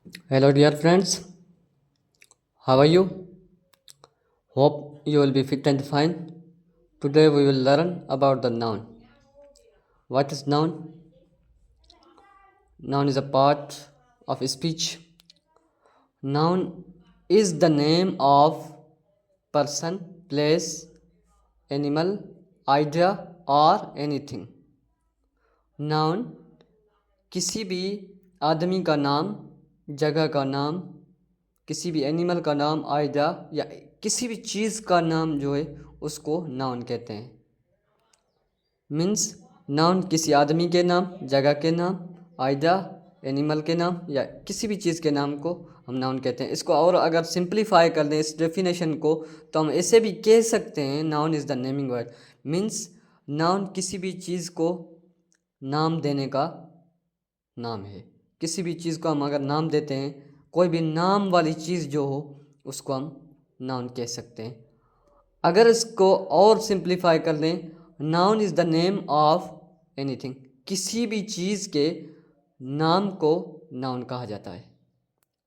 Hello, dear friends. How are you? Hope you will be fit and fine. Today we will learn about the noun. What is noun? Noun is a part of speech. Noun is the name of person, place, animal, idea or anything. Noun किसी भी आदमी का नाम, जगह का नाम, किसी भी एनिमल का नाम, आइडिया या किसी भी चीज़ का नाम जो है उसको नाउन कहते हैं। मीन्स नाउन किसी आदमी के नाम, जगह के नाम, आइडिया, एनिमल के नाम या किसी भी चीज़ के नाम को हम नाउन कहते हैं। इसको और अगर सिंप्लीफाई कर दें इस डेफिनेशन को तो हम ऐसे भी कह सकते हैं noun is the naming word. Means noun किसी भी चीज़ को नाम देने का नाम है। किसी भी चीज़ को हम अगर नाम देते हैं, कोई भी नाम वाली चीज़ जो हो उसको हम नाउन कह सकते हैं। अगर इसको और सिंप्लीफाई कर दें, noun is the name of anything. किसी भी चीज़ के नाम को नाउन कहा जाता है।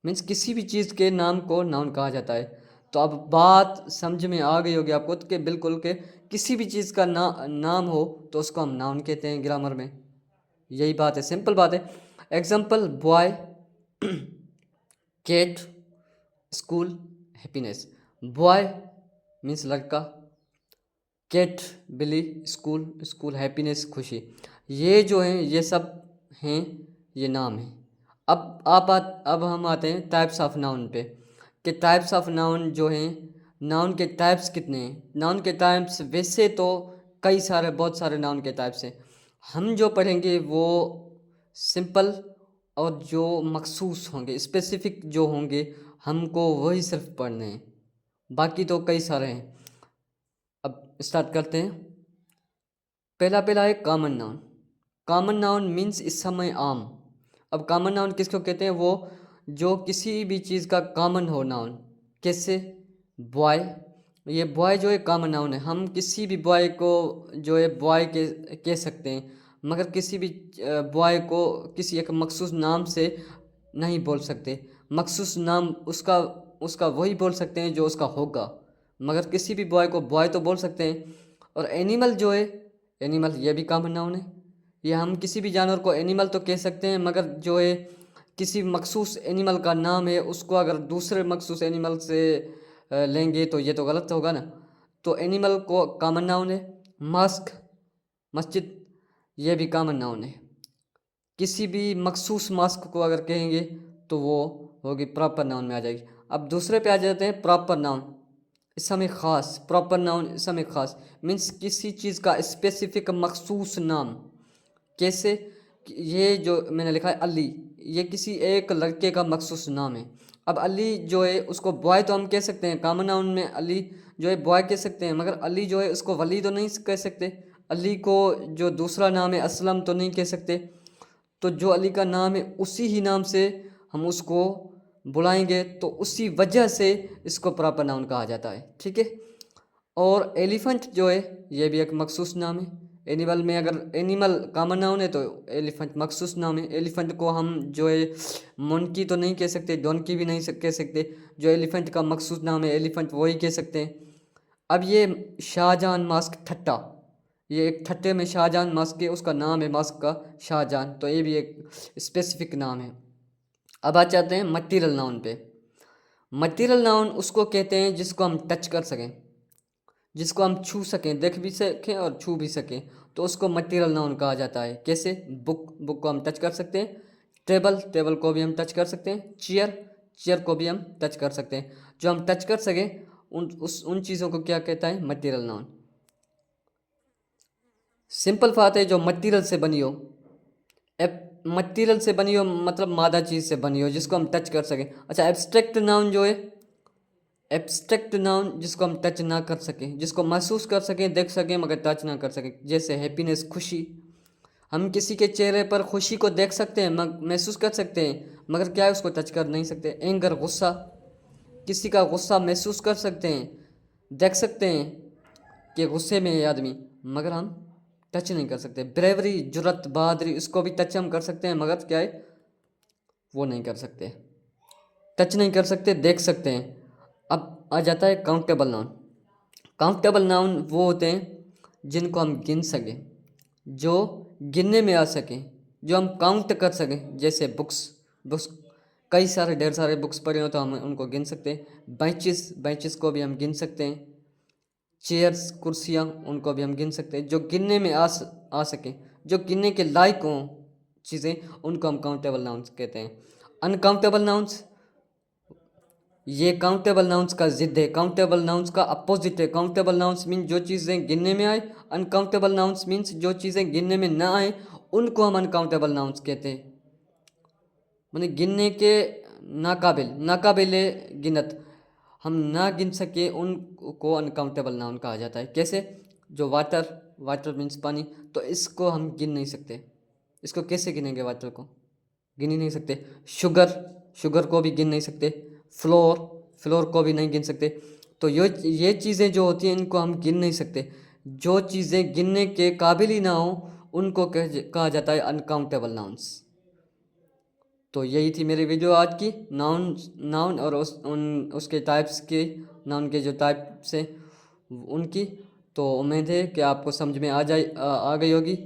मीन्स किसी भी चीज़ के नाम को नाउन कहा जाता है। तो अब बात समझ में आ गई होगी आपको कि बिल्कुल के किसी भी चीज़ का नाम हो तो उसको हम नाउन कहते हैं ग्रामर में। यही बात है, सिंपल बात है। Example boy, cat, school, happiness. Boy means लड़का, कैट बिल्ली, स्कूल हैप्पीनेस खुशी। ये जो हैं ये सब हैं, ये नाम हैं। अब हम आते हैं टाइप्स ऑफ नाउन पे कि टाइप्स ऑफ नाउन जो हैं, नाउन के टाइप्स कितने हैं। नाउन के टाइप्स वैसे तो कई सारे, बहुत सारे नाउन के टाइप्स हैं। हम जो पढ़ेंगे वो सिंपल और जो मखसूस होंगे, स्पेसिफिक जो होंगे, हमको वही सिर्फ पढ़ने हैं। बाकी तो कई सारे हैं। अब स्टार्ट करते हैं। पहला है common noun. Common noun means इस समय आम। अब कॉमन नाउन किसको कहते हैं? वो जो किसी भी चीज़ का कॉमन हो नाउन। कैसे? बॉय, ये बॉय जो है कॉमन नाउन है। हम किसी भी बॉय को जो है बॉय के कह सकते हैं, मगर किसी भी बॉय को किसी एक मखसूस नाम से नहीं बोल सकते। मखसूस नाम उसका उसका वही बोल सकते हैं जो उसका होगा, मगर किसी भी बॉय को बॉय तो बोल सकते हैं। और एनिमल जो है, एनिमल ये भी कॉमन नाउन है। ये हम किसी भी जानवर को एनिमल तो कह सकते हैं, मगर जो है किसी मखसूस एनिमल का नाम है उसको अगर दूसरे मखसूस एनिमल से लेंगे तो ये तो गलत होगा ना। तो एनिमल को कॉमन नाउन है। मस्क, मस्जिद, ये भी कॉमन नाउन है। किसी भी मखसूस मास्क को अगर कहेंगे तो वो होगी प्रॉपर नाउन में आ जाएगी। अब दूसरे पे आ जाते हैं प्रॉपर नाउन, समय ख़ास। प्रॉपर नाउन समय ख़ास मीन्स किसी चीज़ का स्पेसिफिक मखसूस नाम। कैसे? ये जो मैंने लिखा है अली, ये किसी एक लड़के का मखसूस नाम है। अब अली जो है उसको बॉय तो हम कह सकते हैं, कॉमन नाउन में अली जो है बॉय कह सकते हैं, मगर अली जो है उसको वली तो नहीं कह सकते। अली को जो दूसरा नाम है असलम तो नहीं कह सकते। तो जो अली का नाम है उसी ही नाम से हम उसको बुलाएंगे, तो उसी वजह से इसको प्रॉपर नाउन कहा जाता है। ठीक है। और एलिफेंट जो है ये भी एक मखसूस नाम है। एनिमल में अगर एनिमल कॉमन नाउन है तो एलिफेंट मखसूस नाम है। एलिफेंट को हम जो है मोंकी तो नहीं कह सकते, डोंकी भी नहीं कह सकते। जो एलिफेंट का मखसूस नाम है एलिफेंट वही कह सकते हैं। अब ये शाहजहान मास्क ठट्टा, ये एक ठट्टे में शाहजहान मास्क है, उसका नाम है मास्क का शाहजहान, तो ये भी एक स्पेसिफिक नाम है। अब आ जाते हैं मटीरियल नाउन पे। मटीरियल नाउन उसको कहते हैं जिसको हम टच कर सकें, जिसको हम छू सकें, देख भी सकें और छू भी सकें, तो उसको मटीरियल नाउन कहा जाता है। कैसे? बुक को हम टच कर सकते हैं। टेबल को भी हम टच कर सकते हैं। चेयर को भी हम टच कर सकते हैं। जो हम टच कर सकें उन चीज़ों को क्या कहता है? Material noun. सिंपल बात है, जो मटीरियल से बनी हो। मटीरियल से बनी हो मतलब मादा चीज़ से बनी हो जिसको हम टच कर सकें। अच्छा, एब्स्ट्रैक्ट नाउन जो है, एब्स्ट्रैक्ट नाउन जिसको हम टच ना कर सकें, जिसको महसूस कर सकें, देख सकें, मगर टच ना कर सकें। जैसे हैप्पीनेस, खुशी। हम किसी के चेहरे पर खुशी को देख सकते हैं, महसूस कर सकते हैं, मगर क्या है उसको टच कर नहीं सकते। एंगर, गुस्सा, किसी का गुस्सा महसूस कर सकते हैं, देख सकते हैं कि गुस्से में है आदमी, मगर हम टच नहीं कर सकते। ब्रेवरी, जुर्रत, बहादुरी, इसको भी टच हम कर सकते हैं, मगर क्या है वो नहीं कर सकते। टच नहीं कर सकते, देख सकते हैं। अब आ जाता है काउंटेबल नाउन। काउंटेबल नाउन वो होते हैं जिनको हम गिन सकें, जो गिनने में आ सकें, जो हम काउंट कर सकें। जैसे बुक्स, बुक्स कई सारे ढेर सारे बुक्स पढ़े हो तो हम उनको गिन सकते हैं। बेंचेस, बेंचेस को भी हम गिन सकते हैं। चेयर्स, कुर्सियाँ, उनको भी हम गिन सकते हैं। जो गिनने में आ सकें, जो गिनने के लायक हों चीज़ें, उनको हम काउंटेबल नाउन्स कहते हैं। अनकाउंटेबल नाउन्स, ये काउंटेबल नाउन्स का जिद है, काउंटेबल नाउन्स का अपोजिट है। काउंटेबल नाउन्स मीन जो चीज़ें गिनने में आए, अनकाउंटेबल नाउन्स मीन्स जो चीज़ें गिनने में ना आए, उनको हम अनकाउंटेबल नाउन्स कहते हैं। माने गिनने के नाकाबिल, नाकाबिल गिनत, हम ना गिन सके उनको अनकाउंटेबल नाउन कहा जाता है। कैसे? जो वाटर, वाटर मीन्स पानी, तो इसको हम गिन नहीं सकते। इसको कैसे गिनेंगे? वाटर को गिन ही नहीं सकते। शुगर, शुगर को भी गिन नहीं सकते। फ्लोर, फ्लोर को भी नहीं गिन सकते। तो ये चीज़ें जो होती हैं इनको हम गिन नहीं सकते। जो चीज़ें गिनने के काबिल ही ना हो उनको कहा जाता है अनकाउंटेबल नाउन्स। तो यही थी मेरी वीडियो आज की, नाउन, नाउन और उसके टाइप्स के, नाउन के जो टाइप्स हैं उनकी। तो उम्मीद है कि आपको समझ में आ गई होगी।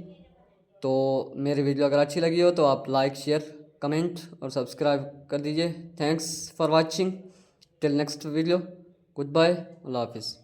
तो मेरी वीडियो अगर अच्छी लगी हो तो आप लाइक, शेयर, कमेंट और सब्सक्राइब कर दीजिए। Thanks for watching. Till next video, good bye, अल्लाह हाफिज़।